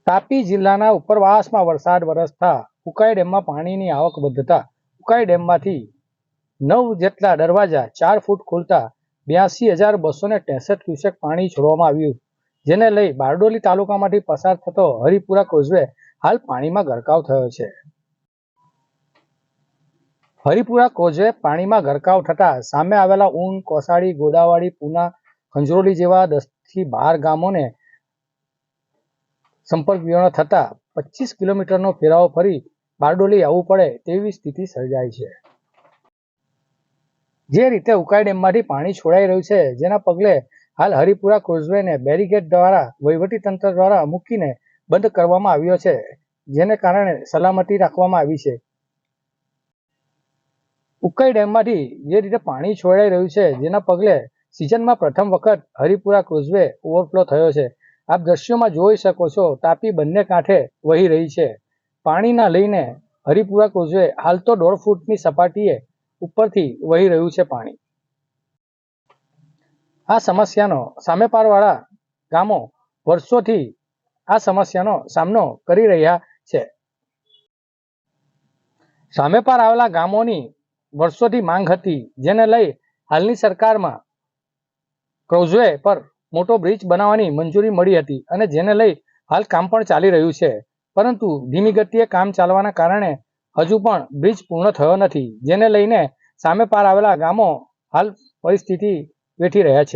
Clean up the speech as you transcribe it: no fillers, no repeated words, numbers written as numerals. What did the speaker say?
તાપી જિલ્લાના ઉપરવાસમાં વરસાદ વરસતા ઉકાઈ ડેમમાં પાણીની આવક વધતા ઉકાઈ ડેમમાંથી 9 જેટલા દરવાજા 4 ફૂટ ખોલતા 82,263 ક્યુસેક પાણી છોડવામાં આવ્યું, જેને લઈ બારડોલી તાલુકામાંથી પસાર થતો હરિપુરા કોઝવે હાલ પાણીમાં ગરકાવ થયો છે. હરિપુરા કોઝવે પાણીમાં ગરકાવ થતા સામે આવેલા ઊન, કોસાડી, ગોદાવાડી, પૂના, ખંજરોલી જેવા 10 થી 12 ગામોને સંપર્ક વિહોણો થતા 25 કિલોમીટરનો ફેરાવો ફરી બારડોલી આવવું પડે તેવી સ્થિતિ સર્જાઈ છે. જે રીતે ઉકાઈ ડેમમાંથી પાણી છોડાઈ રહ્યું છે, જેના પગલે હાલ હરિપુરા કોઝવેને બેરીકેડ દ્વારા વહીવટીતંત્ર દ્વારા મૂકીને બંધ કરવામાં આવ્યો છે, જેને કારણે સલામતી રાખવામાં આવી છે. ઉકાઈ ડેમમાંથી જે રીતે પાણી છોડાઈ રહ્યું છે, જેના પગલે સિઝનમાં પ્રથમ વખત હરિપુરા કોઝવે ઓવરફ્લો થયો છે. આપ દ્રશ્યોમાં જોઈ શકો છો, તાપી બંને કાંઠે વહી રહી છે. પાણીના લઈને હરિપુરા કોઝવે હાલ તો 1.5 ફૂટની સપાટીએ ઉપરથી વહી રહ્યું છે પાણી. આ સમસ્યાનો સામેપારવાળા ગામો વર્ષોથી આ સમસ્યાનો સામનો કરી રહ્યા છે. સામેપાર આવેલા ગામોની વર્ષોથી માંગ હતી, જેને લઈ હાલની સરકારમાં કોઝવે પર મોટો બ્રિજ બનાવવાની મંજૂરી મળી હતી અને જેને લઈ હાલ કામ પણ ચાલી રહ્યું છે, પરંતુ ધીમી ગતિએ કામ ચાલવાના કારણે હજુ પણ બ્રિજ પૂર્ણ થયો નથી, જેને લઈને સામે પાર આવેલા ગામો હાલ પરિસ્થિતિ વેઠી રહ્યા છે.